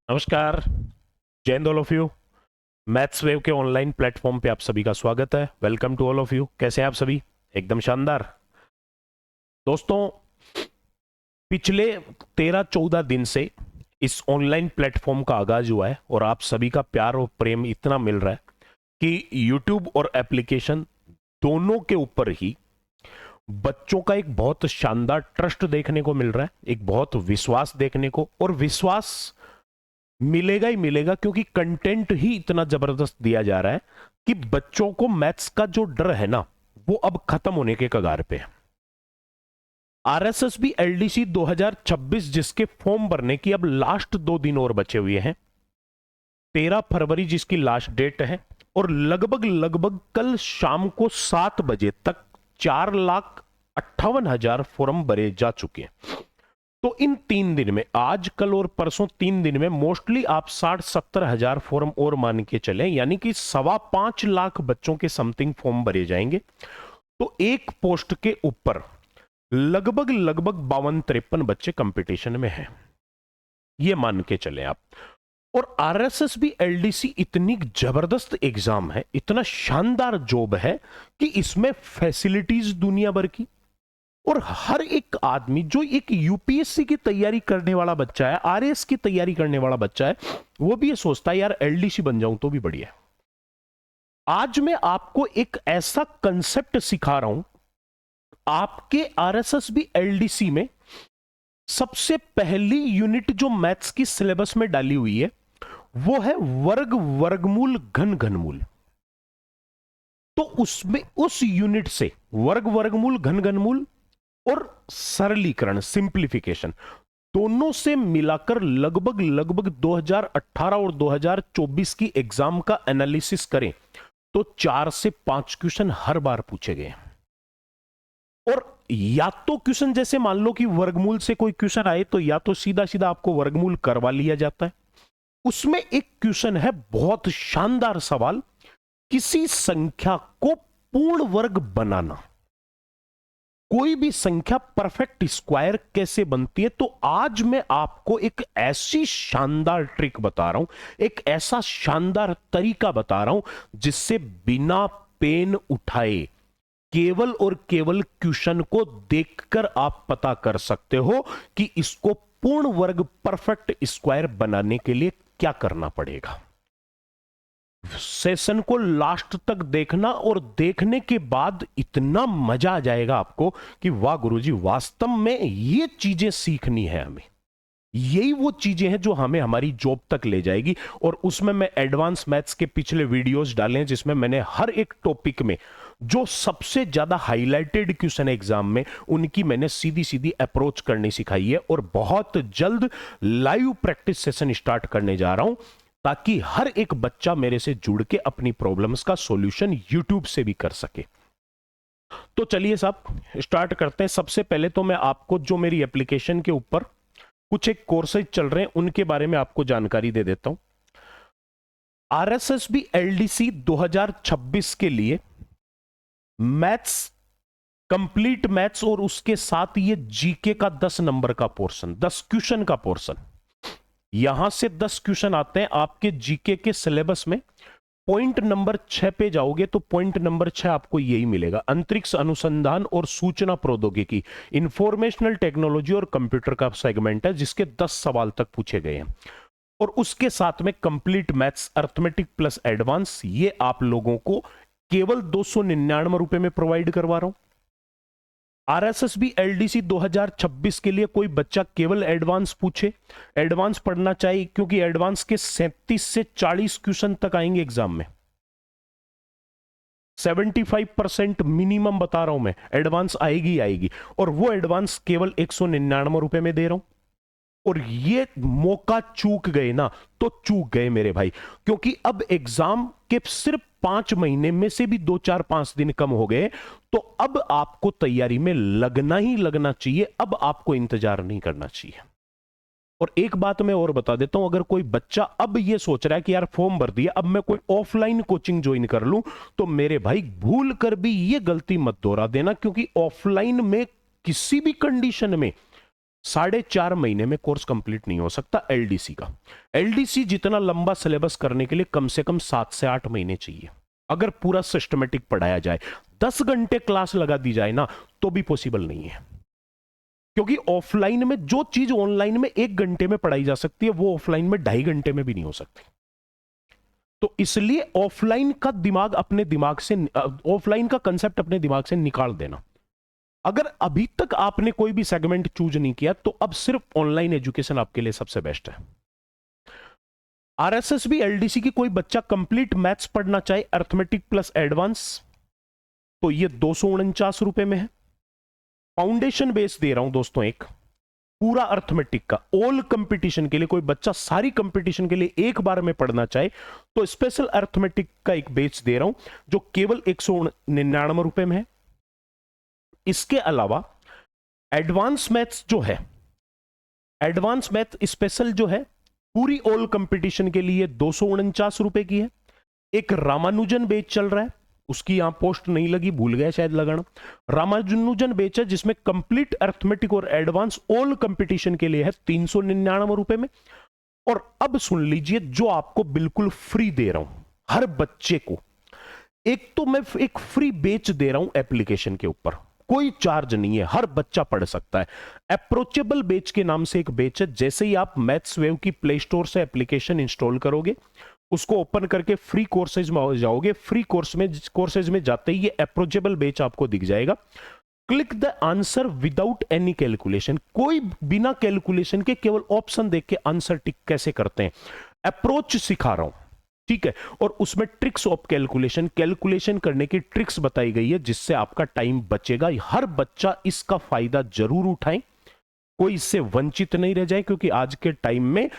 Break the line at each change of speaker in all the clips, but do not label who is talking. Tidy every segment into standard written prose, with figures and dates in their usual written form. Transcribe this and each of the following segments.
नमस्कार। जय हिंद all of you. Maths Wave के ऑनलाइन प्लेटफॉर्म पे आप सभी का स्वागत है। Welcome to all of you. कैसे हैं आप सभी? एकदम शानदार। दोस्तों, पिछले 13-14 दिन से इस ऑनलाइन प्लेटफॉर्म का आगाज हुआ है और आप सभी का प्यार और प्रेम इतना मिल रहा है कि YouTube और एप्लीकेशन दोनों के ऊपर ही बच्चों का एक बहुत शानदार ट्रस्ट देखने को मिल रहा है, एक बहुत विश्वास देखने को, और विश्वास मिलेगा ही मिलेगा क्योंकि कंटेंट ही इतना जबरदस्त दिया जा रहा है कि बच्चों को मैथ्स का जो डर है ना, वो अब खत्म होने के कगार पे है। आरएसएसबी एलडीसी 2026 जिसके फॉर्म भरने की अब लास्ट 2 दिन और बचे हुए हैं, 13 फरवरी जिसकी लास्ट डेट है, और लगभग लगभग कल शाम को 7 बजे तक 4,58,000 फॉर्म भरे जा चुके हैं। तो इन 3 दिन में, आज कल और परसों 3 दिन में मोस्टली आप 60-70 हजार फॉर्म और मान के चले, यानी कि 5.25 लाख बच्चों के समथिंग फॉर्म भरे जाएंगे। तो एक पोस्ट के ऊपर लगभग लगभग 52-53 बच्चे कंपटीशन में हैं, ये मान के चले आप। और आरएसएसबी एलडीसी इतनी जबरदस्त एग्जाम है, इतना शानदार जॉब है कि इसमें फैसिलिटीज दुनिया भर की, और हर एक आदमी जो एक यूपीएससी की तैयारी करने वाला बच्चा है, आरएएस की तैयारी करने वाला बच्चा है, वो भी ये सोचता है यार एलडीसी बन जाऊं तो भी बढ़िया है। आज मैं आपको एक ऐसा कंसेप्ट सिखा रहा हूं, आपके आरएसएसबी एलडीसी में सबसे पहली यूनिट जो मैथ्स की सिलेबस में डाली हुई है वो है वर्ग, वर्गमूल, घन, घनमूल। तो उसमें उस यूनिट से वर्ग, वर्गमूल, घन, घनमूल और सरलीकरण, सिंप्लीफिकेशन, दोनों से मिलाकर लगभग लगभग 2018 और 2024 की एग्जाम का एनालिसिस करें तो 4 से 5 क्वेश्चन हर बार पूछे गए। और या तो क्वेश्चन जैसे मान लो कि वर्गमूल से कोई क्वेश्चन आए तो या तो सीधा सीधा आपको वर्गमूल करवा लिया जाता है। उसमें एक क्वेश्चन है, बहुत शानदार सवाल, किसी संख्या को पूर्ण वर्ग बनाना। कोई भी संख्या परफेक्ट स्क्वायर कैसे बनती है? तो आज मैं आपको एक ऐसी शानदार ट्रिक बता रहा हूं, एक ऐसा शानदार तरीका बता रहा हूं जिससे बिना पेन उठाए केवल और केवल क्वेश्चन को देखकर आप पता कर सकते हो कि इसको पूर्ण वर्ग, परफेक्ट स्क्वायर बनाने के लिए क्या करना पड़ेगा। सेशन को लास्ट तक देखना, और देखने के बाद इतना मजा आ जाएगा आपको कि वाह गुरुजी, वास्तव में ये चीजें सीखनी है हमें। यही वो चीजें हैं जो हमें हमारी जॉब तक ले जाएगी। और उसमें मैं एडवांस मैथ्स के पिछले वीडियोस डाले हैं जिसमें मैंने हर एक टॉपिक में जो सबसे ज्यादा हाईलाइटेड क्वेश्चन एग्जाम में, उनकी मैंने सीधी सीधी अप्रोच करनी सिखाई है। और बहुत जल्द लाइव प्रैक्टिस सेशन स्टार्ट करने जा रहा हूं ताकि हर एक बच्चा मेरे से जुड़ के अपनी प्रॉब्लम्स का सॉल्यूशन यूट्यूब से भी कर सके। तो चलिए साहब स्टार्ट करते हैं। सबसे पहले तो मैं आपको जो मेरी एप्लीकेशन के ऊपर कुछ एक कोर्सेज चल रहे हैं उनके बारे में आपको जानकारी दे देता हूं। आरएसएसबी एलडीसी 2026 के लिए मैथ्स, कंप्लीट मैथ्स, और उसके साथ ये जीके का 10 नंबर का पोर्शन, 10 क्वेश्चन का पोर्शन, यहां से 10 क्वेश्चन आते हैं आपके जीके के सिलेबस में। पॉइंट नंबर 6 पे जाओगे तो पॉइंट नंबर 6 आपको यही मिलेगा, अंतरिक्ष अनुसंधान और सूचना प्रौद्योगिकी, इंफॉर्मेशनल टेक्नोलॉजी और कंप्यूटर का सेगमेंट है जिसके 10 सवाल तक पूछे गए हैं। और उसके साथ में complete maths, arithmetic plus advance, ये आप लोगों को केवल 299 रुपए में प्रोवाइड करवा रहा हूं। आरएसएसबी एलडीसी 2026 के लिए कोई बच्चा केवल एडवांस पूछे, एडवांस पढ़ना चाहिए, क्योंकि एडवांस के 37 से 40 क्वेश्चन तक आएंगे एग्जाम में। 75% मिनिमम बता रहा हूं मैं, एडवांस आएगी आएगी। और वो एडवांस केवल 199 रुपए में दे रहा हूं। और ये मौका चूक गए ना तो चूक गए मेरे भाई, क्योंकि अब एग्जाम के सिर्फ 5 महीने में से भी 2-4-5 दिन कम हो गए। तो अब आपको तैयारी में लगना ही लगना चाहिए, अब आपको इंतजार नहीं करना चाहिए। और एक बात मैं और बता देता हूं, अगर कोई बच्चा अब ये सोच रहा है कि यार फॉर्म भर दिया, अब मैं कोई ऑफलाइन कोचिंग ज्वाइन कर लूं, तो मेरे भाई भूल कर भी ये गलती मत दोहरा देना, क्योंकि ऑफलाइन में किसी भी कंडीशन में 4.5 महीने में कोर्स कंप्लीट नहीं हो सकता एलडीसी का। एलडीसी जितना लंबा सिलेबस करने के लिए कम से कम 7 से 8 महीने चाहिए, अगर पूरा सिस्टमेटिक पढ़ाया जाए। 10 घंटे क्लास लगा दी जाए ना तो भी पॉसिबल नहीं है, क्योंकि ऑफलाइन में जो चीज ऑनलाइन में 1 घंटे में पढ़ाई जा सकती है वो ऑफलाइन में 2.5 घंटे में भी नहीं हो सकती। तो इसलिए ऑफलाइन का दिमाग अपने दिमाग से, ऑफलाइन का कंसेप्ट अपने दिमाग से निकाल देना। अगर अभी तक आपने कोई भी सेगमेंट चूज नहीं किया तो अब सिर्फ ऑनलाइन एजुकेशन आपके लिए सबसे बेस्ट है। आरएसएसबी एलडीसी की कोई बच्चा कंप्लीट मैथ्स पढ़ना चाहे अर्थमेटिक प्लस एडवांस, तो ये 249 रुपए में है। फाउंडेशन बेस दे रहा हूं दोस्तों, एक पूरा अर्थमेटिक का ऑल कंपटीशन के लिए, कोई बच्चा सारी कंपटीशन के लिए एक बार में पढ़ना चाहे तो स्पेशल अर्थमेटिक का एक बेस दे रहा हूं जो केवल 199 रुपए में है। इसके अलावा एडवांस मैथ्स जो है, एडवांस मैथ स्पेशल जो है पूरी ऑल कंपटीशन के लिए 249 रुपए की है। एक रामानुजन बेच चल रहा है, उसकी यहां पोस्ट नहीं लगी, भूल गया शायद लगाना। रामानुजन बेच है जिसमें कंप्लीट अर्थमेटिक और एडवांस ऑल कंपटीशन के लिए है 399 रुपए में। और अब सुन लीजिए जो आपको बिल्कुल फ्री दे रहा हूं हर बच्चे को, एक तो मैं एक फ्री बेच दे रहा हूं एप्लीकेशन के ऊपर, कोई चार्ज नहीं है, हर बच्चा पढ़ सकता है। अप्रोचेबल बेच के नाम से एक बेच है, जैसे ही आप मैथ्स वेव की प्ले स्टोर से एप्लीकेशन इंस्टॉल करोगे, उसको ओपन करके फ्री कोर्सेज में हो जाओगे, फ्री कोर्सेज में जाते ही ये अप्रोचेबल बेच आपको दिख जाएगा। Click the answer without any calculation, कोई बिना कैलकुलेशन के केवल ऑप्शन देख के आंसर टिक कैसे करते हैं, अप्रोच सिखा रहा हूं, ठीक है। और उसमें ट्रिक्स ऑफ कैलकुलेशन करने की ट्रिक्स बताई गई है जिससे आपका टाइम बचेगा। हर बच्चा इसका फायदा जरूर उठाएं, कोई इससे वंचित नहीं रह जाए, क्योंकि आज के टाइम में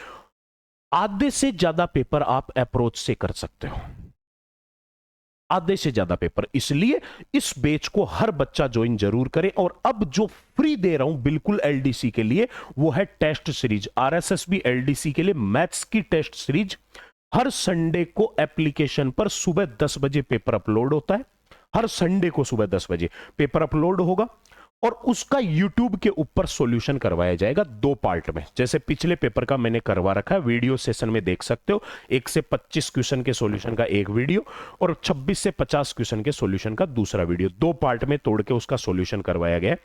आधे से ज्यादा पेपर आप अप्रोच से कर सकते हो, आधे से ज्यादा पेपर। इसलिए इस बैच को हर बच्चा ज्वाइन जरूर करे। और अब जो फ्री दे रहा हूं बिल्कुल एलडीसी के लिए वो है टेस्ट सीरीज, आरएसएसबी एलडीसी के लिए मैथ्स की टेस्ट सीरीज। हर संडे को एप्लीकेशन पर सुबह 10 बजे पेपर अपलोड होता है, हर संडे को सुबह 10 बजे पेपर अपलोड होगा और उसका यूट्यूब के ऊपर सॉल्यूशन करवाया जाएगा 2 पार्ट में। जैसे पिछले पेपर का मैंने करवा रखा है, वीडियो सेशन में देख सकते हो, 1 से 25 क्वेश्चन के सॉल्यूशन का एक वीडियो और 26 से 50 क्वेश्चन के सॉल्यूशन का दूसरा वीडियो, 2 पार्ट में तोड़ के उसका सॉल्यूशन करवाया गया है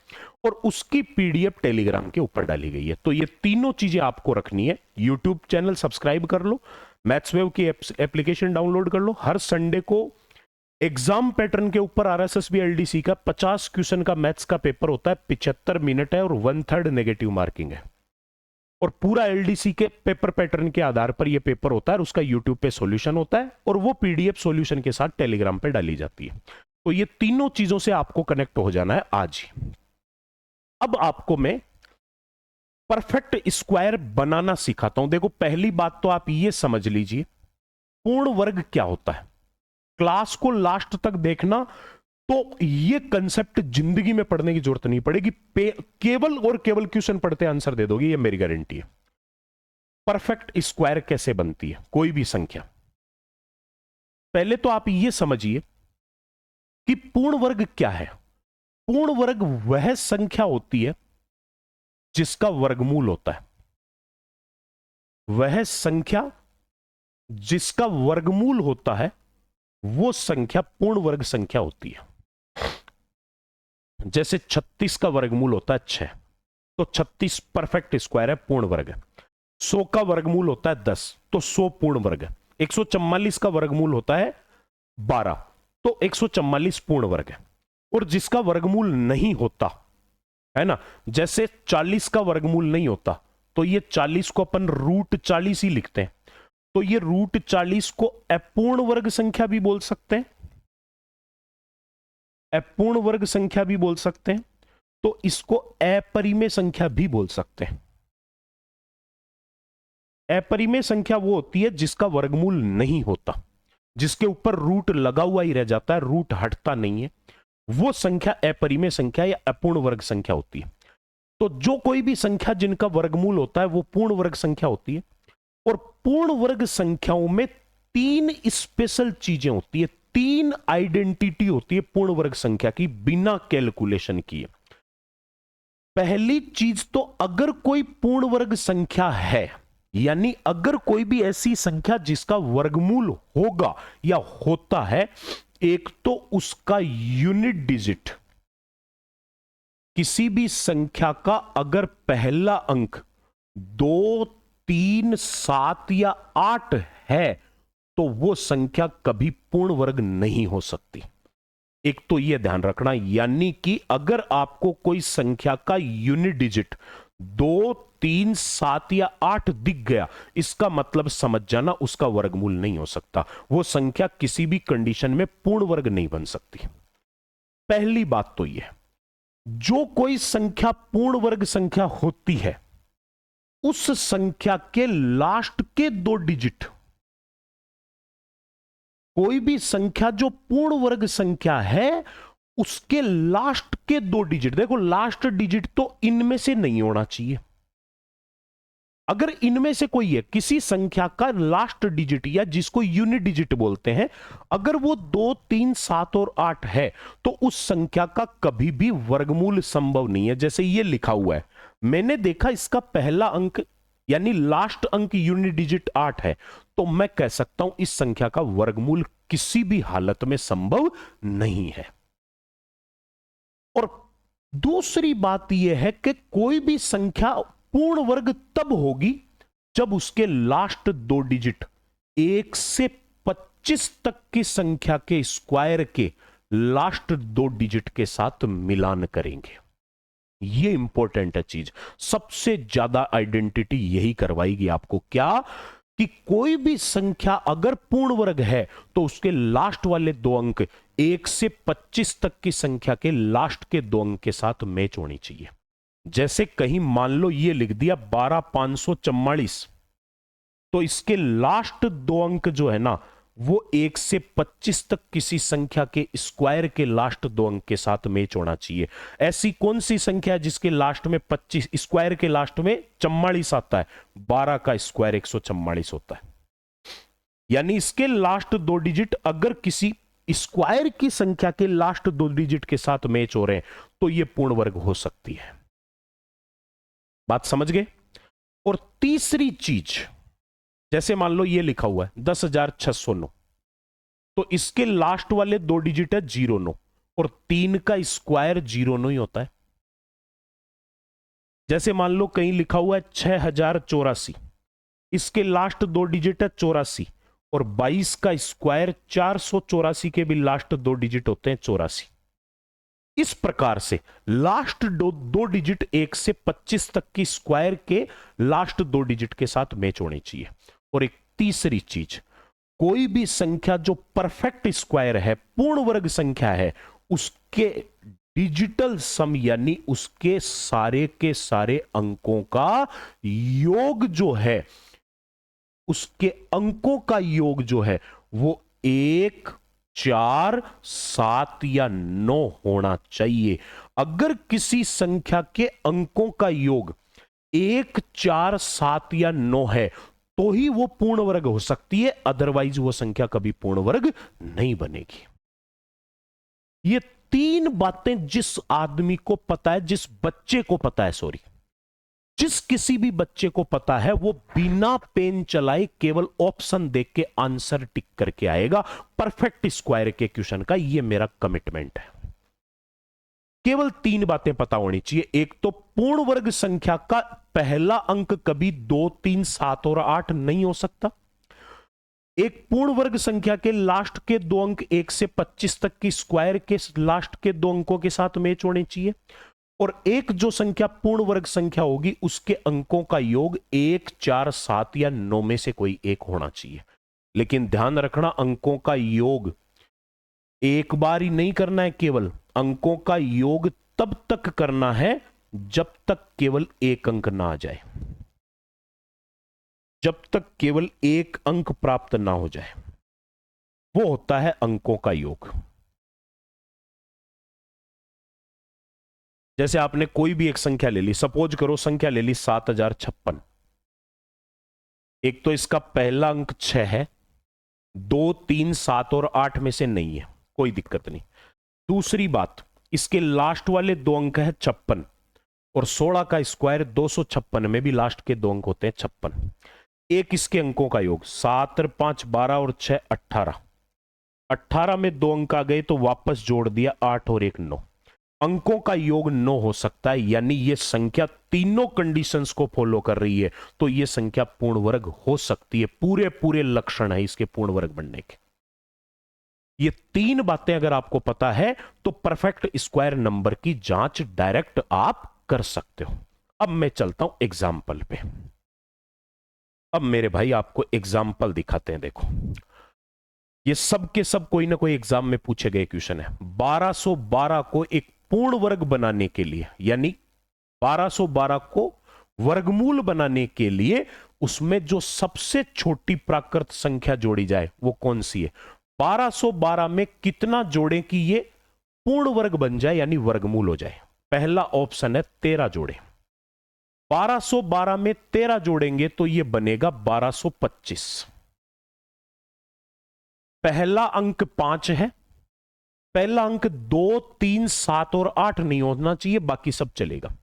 और उसकी पीडीएफ टेलीग्राम के ऊपर डाली गई है। तो ये तीनों चीजें आपको रखनी है। यूट्यूब चैनल सब्सक्राइब कर लो, मैथ्सवेव की एप्लीकेशन डाउनलोड कर लो, हर संडे को एग्जाम पैटर्न के ऊपर आरएसएसबी एलडीसी का 50 क्वेश्चन का मैथ्स का पेपर होता है, 75 मिनट है और 1/3 नेगेटिव मार्किंग है। और पूरा एलडीसी के पेपर पैटर्न के आधार पर यह पेपर होता है और उसका यूट्यूब पे सॉल्यूशन होता है और वो पीडीएफ सॉल्यूशन के साथ टेलीग्राम पे डाली जाती है। तो ये तीनों चीजों से आपको कनेक्ट हो जाना है आज ही। अब आपको मैं परफेक्ट स्क्वायर बनाना सिखाता हूं। देखो पहली बात तो आप ये समझ लीजिए पूर्ण वर्ग क्या होता है। क्लास को लास्ट तक देखना तो ये कंसेप्ट जिंदगी में पढ़ने की जरूरत नहीं पड़ेगी, केवल और केवल क्वेश्चन पढ़ते आंसर दे दोगे, ये मेरी गारंटी है। परफेक्ट स्क्वायर कैसे बनती है कोई भी संख्या, पहले तो आप ये समझिए कि पूर्ण वर्ग क्या है। पूर्ण वर्ग वह संख्या होती है जिसका वर्गमूल होता है, वह संख्या जिसका वर्गमूल होता है वो संख्या पूर्ण वर्ग संख्या होती है। जैसे 36 का वर्गमूल होता है 6, तो 36 परफेक्ट स्क्वायर है, पूर्ण वर्ग है। 100 का वर्गमूल होता है 10, तो 100 पूर्ण वर्ग है। 144 का वर्गमूल होता है 12, तो 144 पूर्ण वर्ग है। और जिसका वर्गमूल नहीं होता है ना, जैसे 40 का वर्गमूल नहीं होता तो ये 40 को अपन √40 ही लिखते हैं, तो ये √40 को अपूर्ण वर्ग संख्या भी बोल सकते हैं, अपूर्ण वर्ग संख्या भी बोल सकते हैं, तो इसको अपरिमेय संख्या भी बोल सकते हैं। अपरिमेय संख्या वो होती है जिसका वर्गमूल नहीं होता, जिसके ऊपर रूट लगा हुआ ही रह जाता है, रूट हटता नहीं है, वो संख्या अपरिमेय संख्या या अपूर्ण वर्ग संख्या होती है। तो जो कोई भी संख्या जिनका वर्गमूल होता है वो पूर्ण वर्ग संख्या होती है। और पूर्ण वर्ग संख्याओं में 3 स्पेशल चीजें होती है, 3 आइडेंटिटी होती है पूर्ण वर्ग संख्या की बिना कैलकुलेशन किए। पहली चीज तो अगर कोई पूर्ण वर्ग संख्या है, यानी अगर कोई भी ऐसी संख्या जिसका वर्गमूल होगा या होता है, एक तो उसका यूनिट डिजिट, किसी भी संख्या का अगर पहला अंक 2, 3, 7 या 8 है तो वो संख्या कभी पूर्ण वर्ग नहीं हो सकती। एक तो यह ध्यान रखना, यानी कि अगर आपको कोई संख्या का यूनिट डिजिट 2, 3, 7 या 8 दिख गया, इसका मतलब समझ जाना उसका वर्गमूल नहीं हो सकता, वो संख्या किसी भी कंडीशन में पूर्ण वर्ग नहीं बन सकती। पहली बात तो यह, जो कोई संख्या पूर्ण वर्ग संख्या होती है उस संख्या के लास्ट के 2 डिजिट, कोई भी संख्या जो पूर्ण वर्ग संख्या है उसके लास्ट के 2 डिजिट, देखो लास्ट डिजिट तो इनमें से नहीं होना चाहिए। अगर इनमें से कोई है, किसी संख्या का लास्ट डिजिट या जिसको यूनिट डिजिट बोलते हैं, अगर वो 2, 3, 7 और 8 है तो उस संख्या का कभी भी वर्गमूल संभव नहीं है। जैसे ये लिखा हुआ है, मैंने देखा इसका पहला अंक यानी लास्ट अंक यूनिट डिजिट 8 है, तो मैं कह सकता हूं इस संख्या का वर्गमूल किसी भी हालत में संभव नहीं है। और दूसरी बात यह है कि कोई भी संख्या पूर्ण वर्ग तब होगी जब उसके लास्ट 2 डिजिट 1 से 25 तक की संख्या के स्क्वायर के लास्ट 2 डिजिट के साथ मिलान करेंगे। यह इंपॉर्टेंट है चीज, सबसे ज्यादा आइडेंटिटी यही करवाएगी आपको, क्या कि कोई भी संख्या अगर पूर्ण वर्ग है तो उसके लास्ट वाले 2 अंक 1 से 25 तक की संख्या के लास्ट के 2 अंक के साथ मैच होनी चाहिए। जैसे कहीं मान लो ये लिख दिया 12544, तो इसके लास्ट 2 अंक जो है ना वो 1 से 25 तक किसी संख्या के स्क्वायर के लास्ट 2 अंक के साथ मैच होना चाहिए। ऐसी कौन सी संख्या है जिसके लास्ट में 25 स्क्वायर के लास्ट में 44 आता है? 12 का स्क्वायर 144 होता है। यानी इसके लास्ट 2 डिजिट अगर किसी स्क्वायर की संख्या के लास्ट 2 डिजिट के साथ मैच हो रहे हैं तो यह पूर्ण वर्ग हो सकती है। बात समझ गए? और तीसरी चीज, जैसे मान लो ये लिखा हुआ है 10,609, तो इसके लास्ट वाले 2 डिजिट है 09 और 3 का स्क्वायर 09 ही होता है। जैसे मान लो कहीं लिखा हुआ है 6084, इसके लास्ट 2 डिजिट है 84 और 22 का स्क्वायर 484 के भी लास्ट 2 डिजिट होते हैं 84। इस प्रकार से लास्ट 2 डिजिट 1 से 25 तक की स्क्वायर के लास्ट 2 डिजिट के साथ मैच होनी चाहिए। और एक तीसरी चीज, कोई भी संख्या जो परफेक्ट स्क्वायर है, पूर्ण वर्ग संख्या है, उसके डिजिटल सम यानी उसके सारे के सारे अंकों का योग जो है, उसके अंकों का योग जो है वो 1, 4, 7 या 9 होना चाहिए। अगर किसी संख्या के अंकों का योग 1, 4, 7 या 9 है तो ही वो पूर्ण वर्ग हो सकती है, अदरवाइज वो संख्या कभी पूर्ण वर्ग नहीं बनेगी। ये 3 बातें जिस आदमी को पता है, जिस बच्चे को पता है, जिस किसी भी बच्चे को पता है, वो बिना पेन चलाए केवल ऑप्शन देख के आंसर टिक करके आएगा परफेक्ट स्क्वायर के क्वेश्चन का। ये मेरा कमिटमेंट है। केवल 3 बातें पता होनी चाहिए। एक तो पूर्ण वर्ग संख्या का पहला अंक कभी 2, 3, 7 और 8 नहीं हो सकता। एक पूर्ण वर्ग संख्या के लास्ट के 2 अंक 1 से 25 तक की स्क्वायर के लास्ट के 2 अंकों के साथ मैच होने चाहिए। और एक जो संख्या पूर्ण वर्ग संख्या होगी उसके अंकों का योग 1, 4, 7 या 9 में से कोई एक होना चाहिए। लेकिन ध्यान रखना, अंकों का योग एक बार ही नहीं करना है, केवल अंकों का योग तब तक करना है जब तक केवल एक अंक ना आ जाए, जब तक केवल एक अंक प्राप्त ना हो जाए, वो होता है अंकों का योग। जैसे आपने कोई भी एक संख्या ले ली, सपोज करो संख्या ले ली 7056। एक तो इसका पहला अंक 6 है, 2, 3, 7 और 8 में से नहीं है, कोई दिक्कत नहीं। दूसरी बात, इसके लास्ट वाले 2 अंक है 56 और 16 का स्क्वायर 256 में भी लास्ट के दो अंक होते हैं 56। एक इसके अंकों का योग 7 और 5 12 और 6 18। 18 में दो अंक आ गए तो वापस जोड़ दिया 8 और 1 9। अंकों का योग 9 हो सकता है, यानी ये संख्या तीनों कंडीशंस को फॉलो कर रही है, तो ये संख्या पूर्ण वर्ग हो सकती है। पूरे पूरे लक्षण है इसके पूर्ण वर्ग बनने के। ये तीन बातें अगर आपको पता है तो परफेक्ट स्क्वायर नंबर की जांच डायरेक्ट आप कर सकते हो। अब मैं चलता हूं एग्जाम्पल पे। अब मेरे भाई आपको एग्जाम्पल दिखाते हैं। देखो, ये सब के सब कोई ना कोई एग्जाम में पूछे गए क्वेश्चन है। 1212 को एक पूर्ण वर्ग बनाने के लिए, यानी 1212 को वर्गमूल बनाने के लिए उसमें जो सबसे छोटी प्राकृत संख्या जोड़ी जाए वो कौन सी है? 1212 में कितना जोड़ें कि ये पूर्ण वर्ग बन जाए, यानी वर्गमूल हो जाए? पहला ऑप्शन है 13 जोड़े। 1212 में 13 जोड़ेंगे तो ये बनेगा 1225। पहला अंक 5 है, पहला अंक 2 3 7 और 8 नहीं होना चाहिए, बाकी सब चलेगा।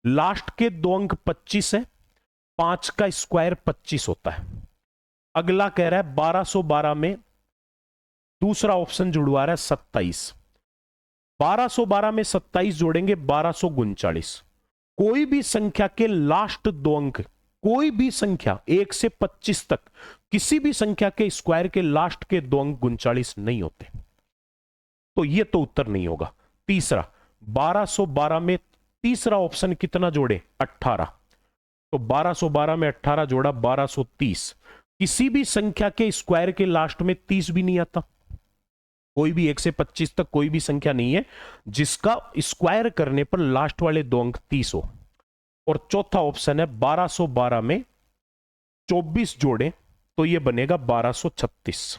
लास्ट के दो अंक 25 है, 5 का स्क्वायर 25 होता है। अगला कह रहा है 1212 में दूसरा ऑप्शन जुड़वा रहा है 27। 1212 में 27 जोड़ेंगे 1239। कोई भी संख्या के लास्ट दो अंक, कोई भी संख्या 1 से 25 तक किसी भी संख्या के स्क्वायर के लास्ट के दो अंक 39 नहीं होते, तो ये तो उत्तर नहीं होगा। तीसरा, 1212 में तीसरा ऑप्शन कितना जोड़े? 18। तो 1212 में 18 जोड़ा 1230। किसी भी संख्या के स्क्वायर के लास्ट में 30 भी नहीं आता। कोई भी 1 से 25 तक कोई भी संख्या नहीं है जिसका स्क्वायर करने पर लास्ट वाले दो अंक 30 हो। और चौथा ऑप्शन है 1212 में 24 जोड़े तो यह बनेगा 1236।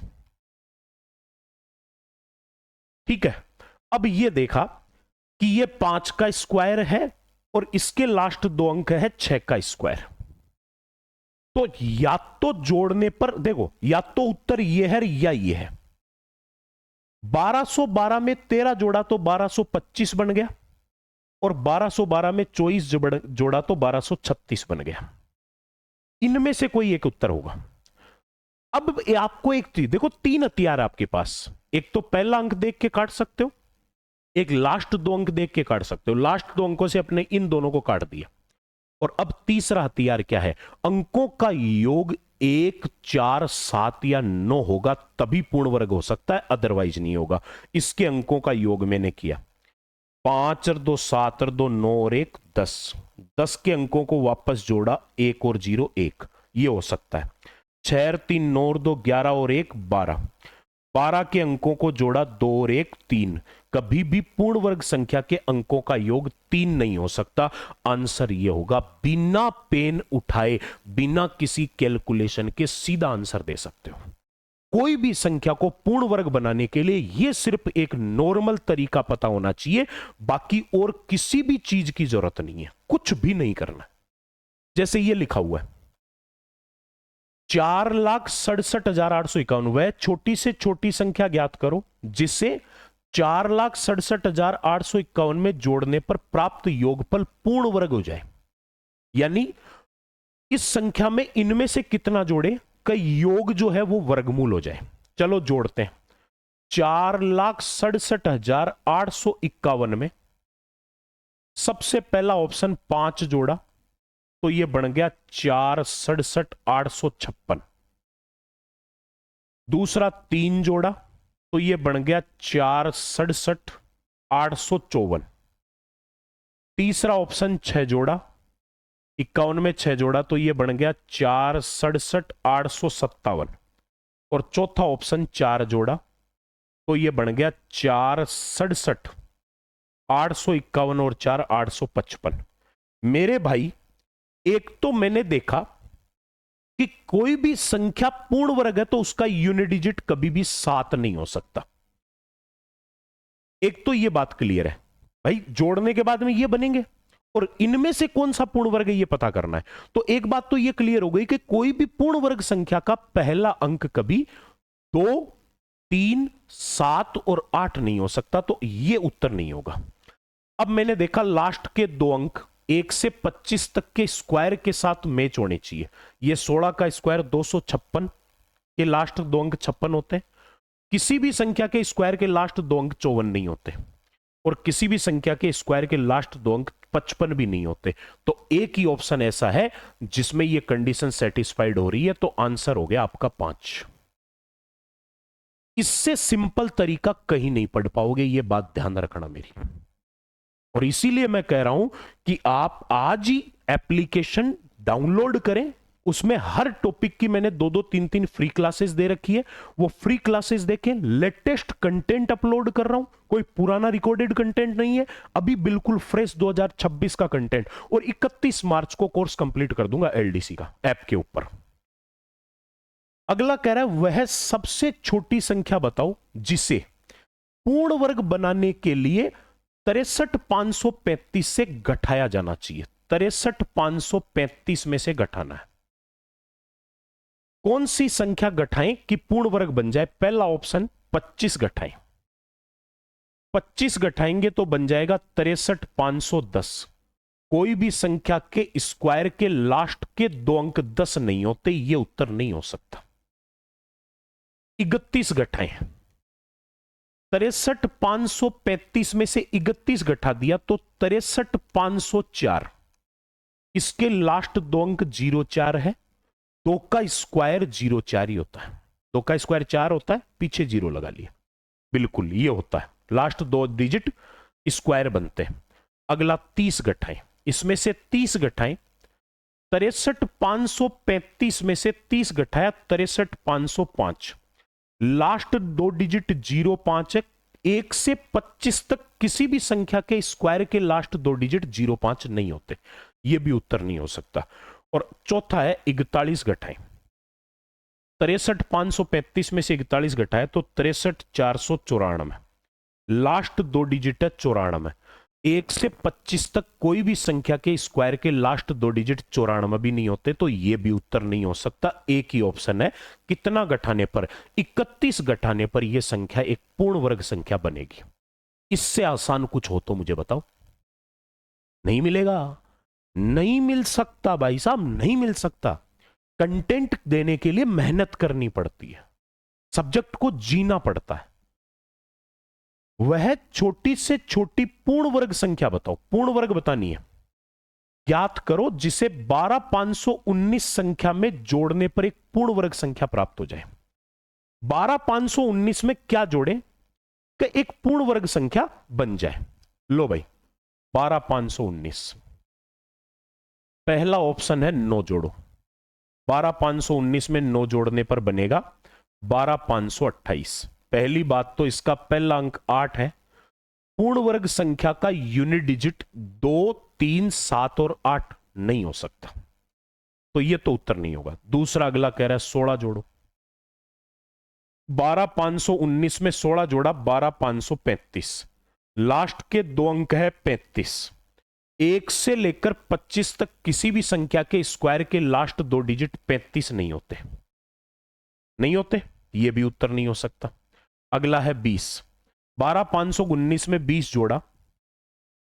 ठीक है, अब यह देखा कि यह 5 का स्क्वायर है और इसके लास्ट दो अंक है 6 का स्क्वायर। तो या तो जोड़ने पर देखो, या तो उत्तर यह है या यह है। 1212 में 13 जोड़ा तो 1225 बन गया, और 1212 में 24 जोड़ा तो 1236 बन गया। इनमें से कोई एक उत्तर होगा। अब आपको एक चीज देखो, तीन हथियार आपके पास। एक तो पहला अंक देख के काट सकते हो, एक लास्ट दो अंक देख के काट सकते हो। लास्ट दो अंकों से अपने इन दोनों को काट दिया। और अब तीसरा हथियार क्या है? अंकों का योग 1 4 7 या 9 होगा तभी पूर्ण वर्ग हो सकता है, अदरवाइज नहीं होगा। इसके अंकों का योग मैंने किया, 5 और 2 7 और 2 9 और 1 10। 10 के अंकों को वापस जोड़ा, 1 और 0 1, ये हो सकता है। 6 और 3 9 और 2 11 और 1 12। 12 के अंकों को जोड़ा, 2 और 1 3। कभी भी पूर्ण वर्ग संख्या के अंकों का योग 3 नहीं हो सकता। आंसर यह होगा, बिना पेन उठाए, बिना किसी कैलकुलेशन के सीधा आंसर दे सकते हो। कोई भी संख्या को पूर्ण वर्ग बनाने के लिए यह सिर्फ एक नॉर्मल तरीका पता होना चाहिए, बाकी और किसी भी चीज की जरूरत नहीं है, कुछ भी नहीं करना। जैसे यह लिखा हुआ है 4,67,851, वह छोटी से छोटी संख्या ज्ञात करो जिसे 4,67,851 में जोड़ने पर प्राप्त योगफल पूर्ण वर्ग हो जाए। यानी इस संख्या में इनमें से कितना जोड़े का योग जो है वो वर्गमूल हो जाए। चलो जोड़ते हैं। 4,67,851 में सबसे पहला ऑप्शन 5 जोड़ा तो ये बन गया 4,67,856। दूसरा 3 जोड़ा तो ये बन गया 4,67,854। तीसरा ऑप्शन 6 जोड़ा, 51 में 6 जोड़ा तो ये बन गया 4,67,857। और चौथा ऑप्शन 4 जोड़ा तो ये बन गया 4,67,851 और 4,855। मेरे भाई, एक तो मैंने देखा कि कोई भी संख्या पूर्ण वर्ग है तो उसका यूनिट डिजिट कभी भी 7 नहीं हो सकता। एक तो यह बात क्लियर है भाई, जोड़ने के बाद में ये बनेंगे और इनमें से कौन सा पूर्ण वर्ग है ये पता करना है। तो एक बात तो यह क्लियर हो गई कि कोई भी पूर्ण वर्ग संख्या का पहला अंक कभी 2 3 7 और 8 नहीं हो सकता, तो यह उत्तर नहीं होगा। अब मैंने देखा लास्ट के दो अंक 1 से 25 तक के स्क्वायर के साथ मैच होने चाहिए। ये 16 का स्क्वायर 256 के लास्ट दो अंक 56 होते हैं। किसी भी संख्या के स्क्वायर के लास्ट दो अंक 54 नहीं होते, और किसी भी संख्या के स्क्वायर के लास्ट दो अंक 55 भी नहीं होते। तो एक ही ऑप्शन ऐसा है जिसमें ये कंडीशन सेटिस्फाइड हो रही है, तो आंसर हो गया आपका 5। इससे सिंपल तरीका कहीं नहीं पढ़ पाओगे, ये बात ध्यान रखना मेरी। और इसीलिए मैं कह रहा हूं कि आप आज ही एप्लीकेशन डाउनलोड करें। उसमें हर टॉपिक की मैंने 2-2, 3-3 फ्री क्लासेस दे रखी है। वो फ्री क्लासेस देखें, लेटेस्ट कंटेंट अपलोड कर रहा हूं, कोई पुराना रिकॉर्डेड कंटेंट नहीं है, अभी बिल्कुल फ्रेश 2026 का कंटेंट। और 31 मार्च को कोर्स कंप्लीट कर दूंगा एलडीसी का ऐप के ऊपर। अगला कह रहा है वह सबसे छोटी संख्या बताओ जिसे पूर्ण वर्ग बनाने के लिए 63,535 से घटाया जाना चाहिए। 63,535 में से घटाना है। कौन सी संख्या घटाएं कि पूर्ण वर्ग बन जाए? पहला ऑप्शन 25 घटाएं। 25 घटाएंगे तो बन जाएगा 63,510। कोई भी संख्या के स्क्वायर के लास्ट के दो अंक 10 नहीं होते, यह उत्तर नहीं हो सकता। 31 घटाएं, 63,535 में से 31 घटा दिया तो 63,504। इसके लास्ट दो अंक 04 है। 2 का स्क्वायर 04 ही होता है। 2 का स्क्वायर 4 होता है, पीछे 0 लगा लिया। बिल्कुल ये होता है, लास्ट दो डिजिट स्क्वायर बनते हैं। अगला 30 घटाएं, इसमें से 30 घटाएं। 63,535 में से 30 घटाया 63,505। लास्ट दो डिजिट 05 है। 1 से 25 तक किसी भी संख्या के स्क्वायर के लास्ट दो डिजिट 05 नहीं होते, यह भी उत्तर नहीं हो सकता। और चौथा है 41 घटाएं। 63,535 में से 41 घटाए तो 63,494। लास्ट दो डिजिट है 94। 1 से 25 तक कोई भी संख्या के स्क्वायर के लास्ट दो डिजिट 94 भी नहीं होते, तो यह भी उत्तर नहीं हो सकता। एक ही ऑप्शन है, कितना घटाने पर? 31 घटाने पर यह संख्या एक पूर्ण वर्ग संख्या बनेगी। इससे आसान कुछ हो तो मुझे बताओ। नहीं मिलेगा, नहीं मिल सकता भाई साहब, नहीं मिल सकता। कंटेंट देने के लिए मेहनत करनी पड़ती है, सब्जेक्ट को जीना पड़ता है। वह छोटी से छोटी पूर्ण वर्ग संख्या बताओ। पूर्ण वर्ग बतानी है, याद करो जिसे 12,519 संख्या में जोड़ने पर एक पूर्ण वर्ग संख्या प्राप्त हो जाए। 12,519 में क्या जोड़े कि एक पूर्ण वर्ग संख्या बन जाए? लो भाई, 12,519 पहला ऑप्शन है 9 जोड़ो। 12,519 में 9 जोड़ने पर बनेगा 12,528। पहली बात तो इसका पहला अंक 8 है। पूर्ण वर्ग संख्या का यूनिट डिजिट 2, 3, 7 और 8 नहीं हो सकता, तो यह तो उत्तर नहीं होगा। दूसरा अगला कह रहा है 16 जोड़ो। 12,519 में 16 जोड़ा 12,535। लास्ट के दो अंक है 35। 1 से लेकर 25 तक किसी भी संख्या के स्क्वायर के लास्ट दो डिजिट 35 नहीं होते, नहीं होते, यह भी उत्तर नहीं हो सकता। अगला है 20। 12,519 में 20 जोड़ा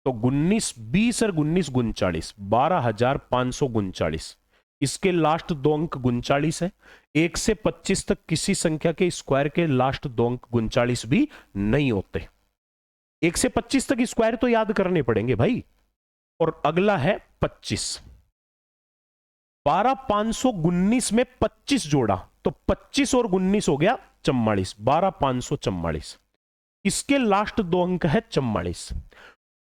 तो 19, 20 और 19 39, 12,539। इसके लास्ट दो अंक 39 है। 1 से 25 तक किसी संख्या के स्क्वायर के लास्ट दो अंक 39 भी नहीं होते। 1 से 25 तक स्क्वायर तो याद करने पड़ेंगे भाई। और अगला है 25। 12,519 में 25 जोड़ा तो 25 और 19 हो गया 44, 12,544। इसके लास्ट दो अंक है 44।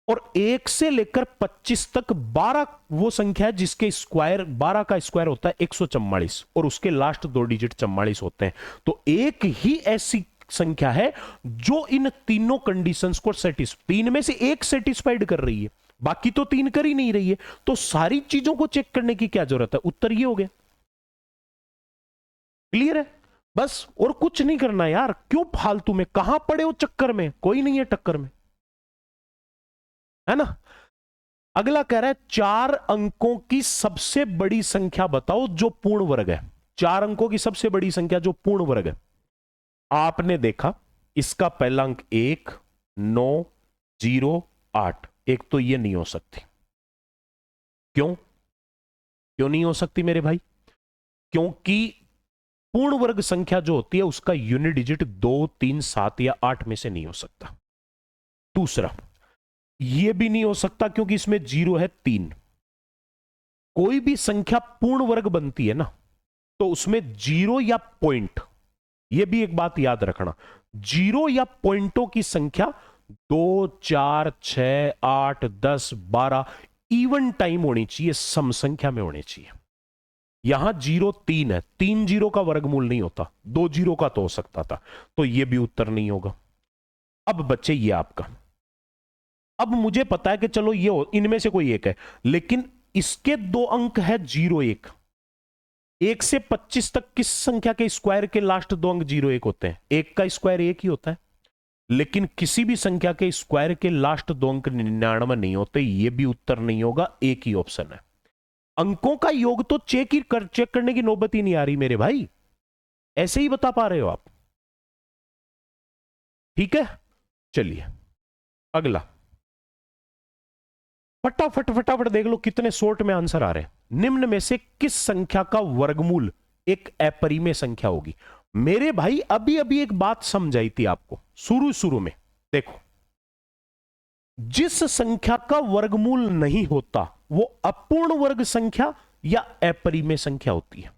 और 1 से लेकर 25 तक 12 वो संख्या है जिसके स्क्वायर 12 का स्क्वायर होता है 144 और उसके लास्ट दो डिजिट 44 होते हैं। तो एक ही ऐसी संख्या है जो इन तीनों कंडीशंस को तीन में से एक सेटिस्फाइड कर रही है, बाकी तो 3 कर ही नहीं रही है। तो सारी चीजों को चेक करने की क्या जरूरत है? उत्तर ये हो गया। क्लियर है? बस और कुछ नहीं करना यार। क्यों फालतू में, कहां पड़े हो चक्कर में? कोई नहीं है टक्कर में, है ना। अगला कह रहा है 4 अंकों की सबसे बड़ी संख्या बताओ जो पूर्ण वर्ग है। 4 अंकों की सबसे बड़ी संख्या जो पूर्ण वर्ग है। आपने देखा इसका पहला अंक 1, 9, 0, 8। एक तो ये नहीं हो सकती, क्यों क्यों नहीं हो सकती मेरे भाई? क्योंकि पूर्ण वर्ग संख्या जो होती है उसका यूनिट डिजिट 2, 3, 7 या 8 में से नहीं हो सकता। दूसरा, यह भी नहीं हो सकता क्योंकि इसमें जीरो है 3। कोई भी संख्या पूर्ण वर्ग बनती है ना, तो उसमें जीरो या पॉइंट, यह भी एक बात याद रखना, जीरो या पॉइंटों की संख्या 2, 4, 6, 8, 10, 12 इवन टाइम होनी चाहिए, सम संख्या में होनी चाहिए। यहां जीरो 3 है, 3 जीरो का वर्गमूल नहीं होता, 2 जीरो का तो हो सकता था, तो यह भी उत्तर नहीं होगा। अब बच्चे ये आपका, अब मुझे पता है कि चलो ये इनमें से कोई एक है, लेकिन इसके 2 अंक है 0, 1। 1 से 25 तक किस संख्या के स्क्वायर के लास्ट 2 अंक 0, 1 होते हैं? 1 का स्क्वायर 1 ही होता है। लेकिन किसी भी संख्या के स्क्वायर के लास्ट 2 अंक 99 नहीं होते, ये भी उत्तर नहीं होगा, एक ही ऑप्शन है। अंकों का योग तो चेक करने की नौबत ही नहीं आ रही मेरे भाई, ऐसे ही बता पा रहे हो आप। ठीक है, चलिए अगला, फटाफट फटाफट देख लो कितने शॉर्ट में आंसर आ रहे हैं। निम्न में से किस संख्या का वर्गमूल एक अपरिमेय संख्या होगी? मेरे भाई अभी अभी एक बात समझाई थी आपको शुरू शुरू में, देखो, जिस संख्या का वर्गमूल नहीं होता वो अपूर्ण वर्ग संख्या या अपरिमेय संख्या होती है।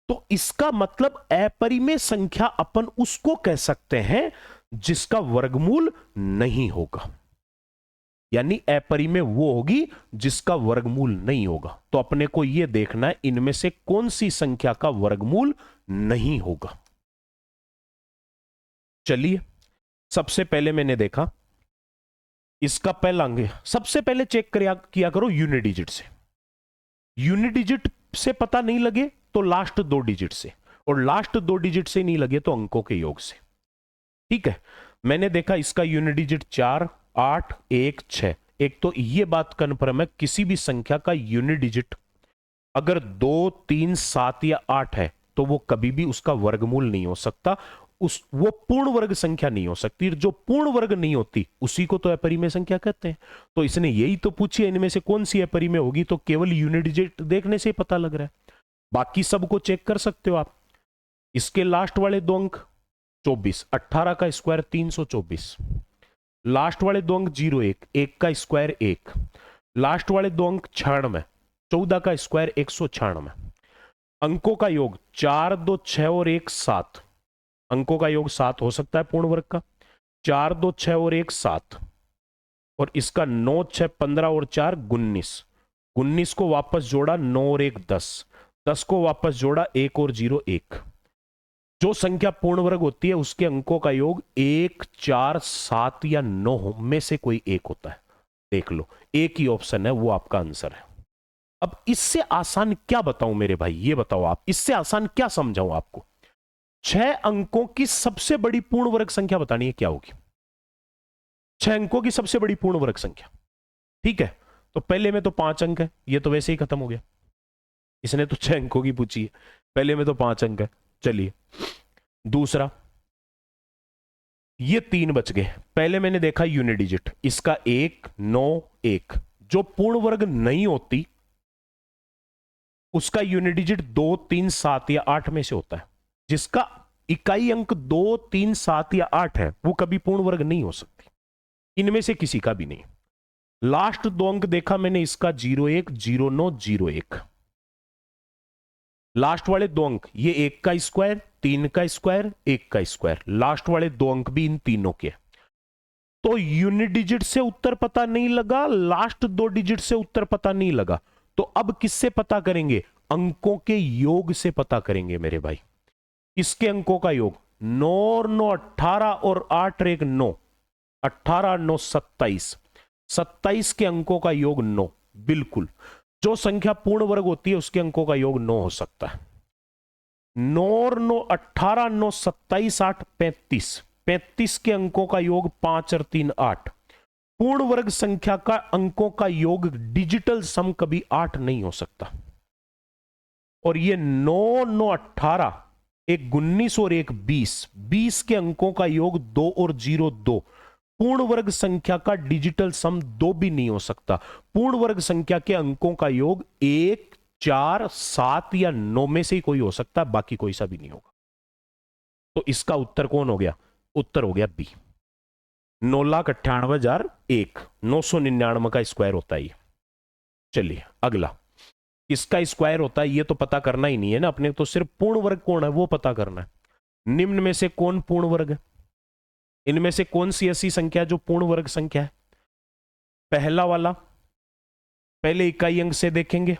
तो इसका मतलब अपरिमेय संख्या अपन उसको कह सकते हैं जिसका वर्गमूल नहीं होगा, यानी अपरिमेय वो होगी जिसका वर्गमूल नहीं होगा। तो अपने को यह देखना है इनमें से कौन सी संख्या का वर्गमूल नहीं होगा। चलिए, सबसे पहले मैंने देखा इसका पहला अंक, सबसे पहले चेक किया करो यूनिट डिजिट से। यूनिट डिजिट से पता नहीं लगे तो लास्ट 2 डिजिट से, और लास्ट 2 डिजिट से नहीं लगे तो अंकों के योग से। ठीक है, मैंने देखा इसका यूनिट डिजिट 4, 8, 1, 6। एक तो यह बात कन्फर्म है, किसी भी संख्या का यूनिट डिजिट अगर 2, 3, 7 या 8 है तो वो कभी भी उसका वर्गमूल नहीं हो सकता, वो पूर्ण वर्ग संख्या नहीं हो सकती। जो पूर्ण वर्ग नहीं होती उसी को तो अपरिमेय संख्या कहते हैं। तो इसने यही तो पूछी है इनमें से कौन सी अपरिमेय होगी, तो केवल यूनिट डिजिट देखने से पता लग रहा है, बाकी सबको चेक कर सकते हो आप। इसके लास्ट वाले 2 अंक 24, 18 का स्क्वायर 324, लास्ट वाले 2 अंक 0, 1, 1 का स्क्वायर 1, लास्ट वाले 2 अंक 96, 14 का स्क्वायर 196, अंकों का योग 4, 2, 6 और 1, 7। अंकों का योग 7 हो सकता है पूर्ण वर्ग का, 4, 2, 6 और 1, 7, और इसका 9, 6, 15 और 4, 19। 19 को वापस जोड़ा 9 और 1, 10, 10 को वापस जोड़ा 1 और 0, 1। जो संख्या पूर्ण वर्ग होती है उसके अंकों का योग 1, 4, 7 या 9 में से कोई एक होता है। देख लो, एक ही ऑप्शन है, वो आपका आंसर है। अब इससे आसान क्या बताऊं मेरे भाई, ये बताओ आप, इससे आसान क्या समझाऊं आपको? 6 अंकों की सबसे बड़ी पूर्ण वर्ग संख्या बतानी है, क्या होगी? 6 अंकों की सबसे बड़ी पूर्ण वर्ग संख्या, ठीक है। तो पहले में तो 5 अंक है, ये तो वैसे ही खत्म हो गया, इसने तो 6 अंकों की पूछी है, पहले में तो 5 अंक है। चलिए दूसरा, ये 3 बच गए। पहले मैंने देखा यूनिट डिजिट, इसका 1, 9, 1। जो पूर्ण वर्ग नहीं होती उसका यूनिट डिजिट 2, 3, 7 या 8 में से होता है। जिसका इकाई अंक 2, 3, 7 या 8 है वो कभी पूर्ण वर्ग नहीं हो सकती, इनमें से किसी का भी नहीं। लास्ट 2 अंक देखा मैंने, इसका 01, 09, 01। लास्ट वाले 2 अंक, ये 1 का स्क्वायर, 3 का स्क्वायर, 1 का स्क्वायर, लास्ट वाले 2 अंक भी इन तीनों के। तो यूनिट डिजिट से उत्तर पता नहीं लगा, लास्ट 2 डिजिट से उत्तर पता नहीं लगा, तो अब किससे पता करेंगे? अंकों के योग से पता करेंगे मेरे भाई। इसके अंकों का योग 9 और 9 18 और 8 और 1 9, 18 9 27, 27 के अंकों का योग 9। बिल्कुल, जो संख्या पूर्ण वर्ग होती है उसके अंकों का योग 9 हो सकता है। 9 और 9 18, 9 27, 8 35, 35 के अंकों का योग 5 और 3 8। पूर्ण वर्ग संख्या का अंकों का योग डिजिटल सम कभी 8 नहीं हो सकता। और ये 9 9 18, एक 19 और एक 20, 20 के अंकों का योग 2 और 0 2। पूर्ण वर्ग संख्या का डिजिटल सम 2 भी नहीं हो सकता। पूर्ण वर्ग संख्या के अंकों का योग 1, 4, 7 या 9 में से ही कोई हो सकता है, बाकी कोई सा भी नहीं होगा। तो इसका उत्तर कौन हो गया? उत्तर हो गया बी, 9,98,001, 999 का स्क्वायर होता है। चलिए अगला, इसका स्क्वायर होता है ये तो पता करना ही नहीं है ना अपने, तो सिर्फ पूर्ण वर्ग कौन है वो पता करना है। निम्न में से कौन पूर्ण वर्ग है? इनमें से कौन सी ऐसी संख्या जो पूर्ण वर्ग संख्या है? पहला वाला, पहले इकाई अंक से देखेंगे,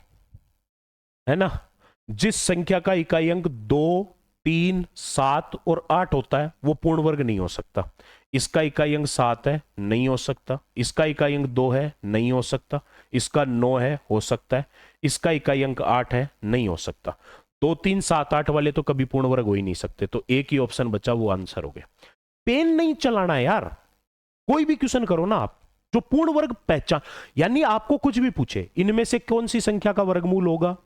है ना। जिस संख्या का इकाई अंक 2, 3, 7 और 8 होता है वो पूर्ण वर्ग नहीं हो सकता। इसका इकाई अंक 7 है, नहीं हो सकता। इसका इकाई अंक 2 है, नहीं हो सकता। इसका 9 है, हो सकता है। इसका इकाई अंक 8 है, नहीं हो सकता। 2, 3, 7, 8 वाले तो कभी पूर्ण वर्ग हो ही नहीं सकते, तो एक ही ऑप्शन बचा, वो आंसर हो गया। पेन नहीं चलाना है यार, कोई भी क्वेश्चन करो ना आप, जो पूर्ण वर्ग पहचान, यानी आपको कुछ भी पूछे इनमें से कौन सी संख्या का वर्गमूल होगा,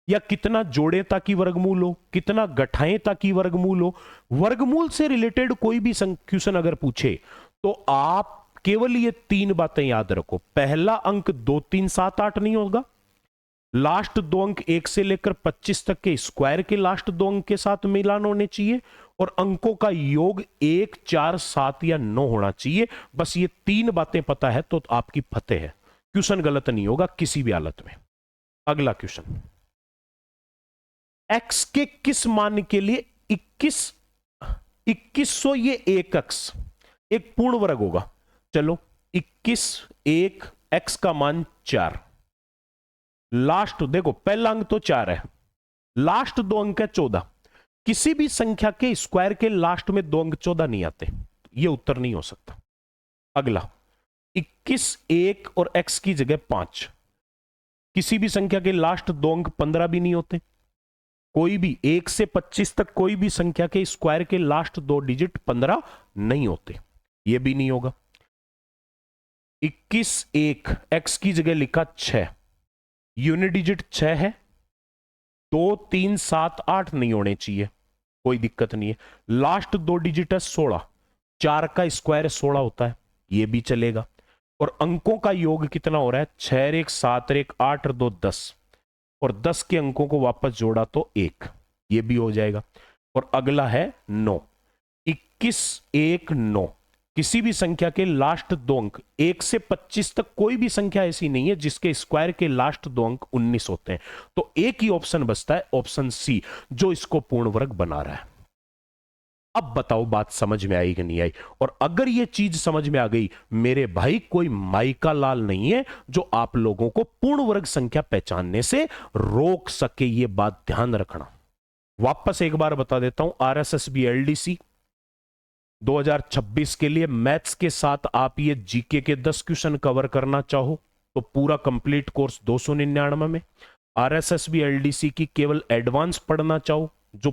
या कितना जोड़े ताकि वर्गमूल हो, कितना घटाएं ताकि वर्गमूल हो, वर्गमूल से रिलेटेड कोई भी क्वेश्चन अगर पूछे तो आप केवल ये 3 बातें याद रखो। पहला अंक 2, 3, 7, 8 नहीं होगा। लास्ट 2 अंक 1 से लेकर 25 तक के स्क्वायर के लास्ट 2 अंक के साथ मिलान होने चाहिए, और अंकों का योग 1, 4, 7 या 9 होना चाहिए। बस ये 3 बातें पता है तो आपकी फतेह है, क्वेश्चन गलत नहीं होगा किसी भी हालत में। अगला क्वेश्चन, x के किस मान के लिए 2100 ये एक अक्स एक पूर्ण वर्ग होगा? चलो 21, 1, x का मान 4, लास्ट देखो पहला अंक तो 4 है, लास्ट 2 अंक है 14। किसी भी संख्या के स्क्वायर के लास्ट में 2 अंक 14 नहीं आते, ये उत्तर नहीं हो सकता। अगला 21, 1 और x की जगह 5, किसी भी संख्या के लास्ट 2 अंक 15 भी नहीं होते। कोई भी 1 से 25 तक कोई भी संख्या के स्क्वायर के लास्ट 2 डिजिट 15 नहीं होते, यह भी नहीं होगा। 21, 1 x की जगह लिखा 6, यूनिट डिजिट 6 है, 2, 3, 7, 8 नहीं होने चाहिए, कोई दिक्कत नहीं है। लास्ट 2 डिजिट है 16, 4 का स्क्वायर 16 होता है, यह भी चलेगा। और अंकों का योग कितना हो रहा है? 6, 1, 7, 1, 8 और 2 10, और 10 के अंकों को वापस जोड़ा तो 1, ये भी हो जाएगा। और अगला है 9, 21, 1, 9, किसी भी संख्या के लास्ट 2 अंक 1 से 25 तक कोई भी संख्या ऐसी नहीं है जिसके स्क्वायर के लास्ट 2 अंक 19 होते हैं, तो एक ही ऑप्शन बचता है, ऑप्शन सी, जो इसको पूर्ण वर्ग बना रहा है। अब बताओ बात समझ में आई कि नहीं आई? और अगर यह चीज समझ में आ गई मेरे भाई, कोई माइका लाल नहीं है जो आप लोगों को पूर्ण वर्ग संख्या पहचानने से रोक सके, यह बात ध्यान रखना। वापस एक बार बता देता हूं, आरएसएसबी एलडीसी 2026 के लिए मैथ्स के साथ आप ये जीके के 10 क्वेश्चन कवर करना चाहो तो पूरा कंप्लीट कोर्स 299 में। आरएसएसबी एलडीसी की केवल एडवांस पढ़ना चाहो जो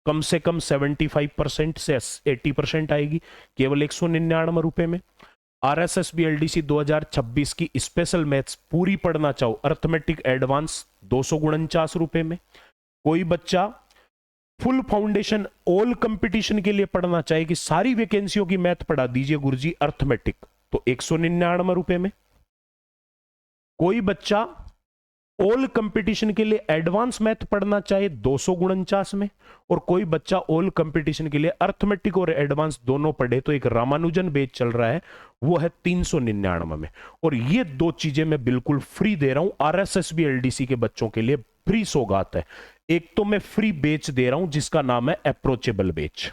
कम से कम 75% से 80% आएगी, केवल 199 रुपए में। आरएसएसबी एलडीसी 2026 की स्पेशल मैथ्स पूरी पढ़ना चाहो, अर्थमेटिक एडवांस 249 रुपए में। कोई बच्चा फुल फाउंडेशन ऑल कंपटीशन के लिए पढ़ना चाहे कि सारी वैकेंसियों की मैथ पढ़ा दीजिए गुरुजी अर्थमेटिक, तो 199 रुपए में। कोई बच्चा ऑल कंपटीशन के लिए एडवांस मैथ पढ़ना चाहे 249 में, और कोई बच्चा ऑल कंपटीशन के लिए अर्थमेटिक और एडवांस दोनों पढ़े तो एक रामानुजन बैच चल रहा है, वो है 399 में। और ये 2 चीजें मैं बिल्कुल फ्री दे रहा हूं आरएसएसबी एलडीसी के बच्चों के लिए, फ्री सौगात है। एक तो मैं फ्री बैच दे रहा हूं जिसका नाम है अप्रोचेबल बैच,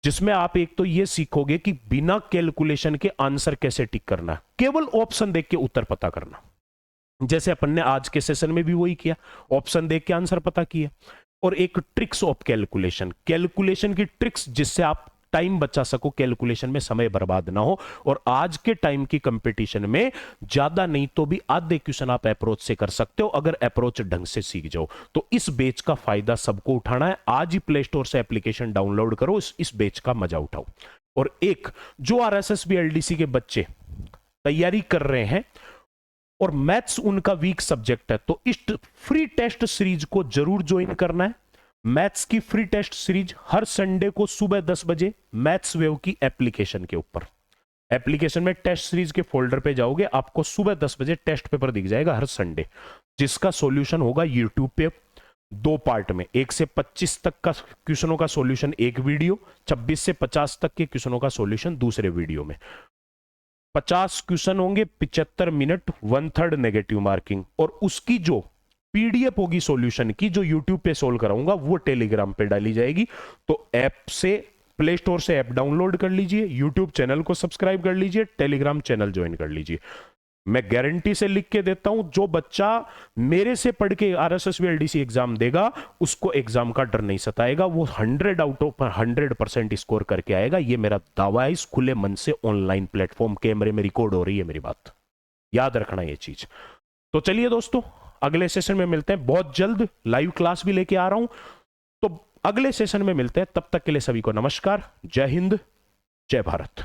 जिसमें आप एक तो ये सीखोगे कि बिना कैलकुलेशन के आंसर कैसे टिक करना है, केवल ऑप्शन देख के उत्तर पता करना, जैसे अपन ने आज के सेशन में भी वही किया, ऑप्शन देख के आंसर पता किया। और एक ट्रिक्स ऑफ कैलकुलेशन, कैलकुलेशन की ट्रिक्स जिससे आप टाइम बचा सको, कैलकुलेशन में समय बर्बाद ना हो। और आज के टाइम की कंपटीशन में ज्यादा नहीं तो भी आधे क्वेश्चन आप अप्रोच से कर सकते हो अगर अप्रोच ढंग से सीख जाओ। तो इस बैच का फायदा सबको उठाना है, आज ही प्ले स्टोर से एप्लीकेशन डाउनलोड करो, इस बैच का मजा उठाओ। और एक जो आरएसएसबी एलडीसी के बच्चे तैयारी कर रहे हैं और मैथ्स उनका वीक सब्जेक्ट है, तो इस फ्री टेस्ट सीरीज को जरूर ज्वाइन करना है। मैथ्स की फ्री टेस्ट सीरीज हर संडे को सुबह 10 बजे मैथ्स वेव की एप्लीकेशन के ऊपर। एप्लीकेशन में टेस्ट सीरीज के फोल्डर पे जाओगे, आपको सुबह 10 बजे टेस्ट पेपर दिख जाएगा हर संडे, जिसका सॉल्यूशन होगा यूट्यूब पे 2 पार्ट में। 1 से 25 तक का क्वेश्चनों का सॉल्यूशन एक वीडियो, 26 से 50 तक के क्वेश्चनों का सॉल्यूशन दूसरे वीडियो में। 50 क्वेश्चन होंगे, 75 मिनट, 1/3 नेगेटिव मार्किंग, और उसकी जो पीडीएफ होगी सॉल्यूशन की, जो यूट्यूब पे सोल्व कराऊंगा, वो टेलीग्राम पे डाली जाएगी। तो ऐप से, प्ले स्टोर से ऐप डाउनलोड कर लीजिए, यूट्यूब चैनल को सब्सक्राइब कर लीजिए, टेलीग्राम चैनल ज्वाइन कर लीजिए। मैं गारंटी से लिख के देता हूं, जो बच्चा मेरे से पढ़ के आरएसएसबी एलडीसी एग्जाम देगा, उसको एग्जाम का डर नहीं सताएगा, वो 100 आउट ऑफ 100% स्कोर करके आएगा। ये मेरा दावा है, इस खुले मन से ऑनलाइन प्लेटफॉर्म कैमरे में रिकॉर्ड हो रही है मेरी बात, याद रखना ये चीज। तो चलिए दोस्तों, अगले सेशन में मिलते हैं, बहुत जल्द लाइव क्लास भी लेके आ रहा हूं, तो अगले सेशन में मिलते हैं। तब तक के लिए सभी को नमस्कार, जय हिंद, जय भारत।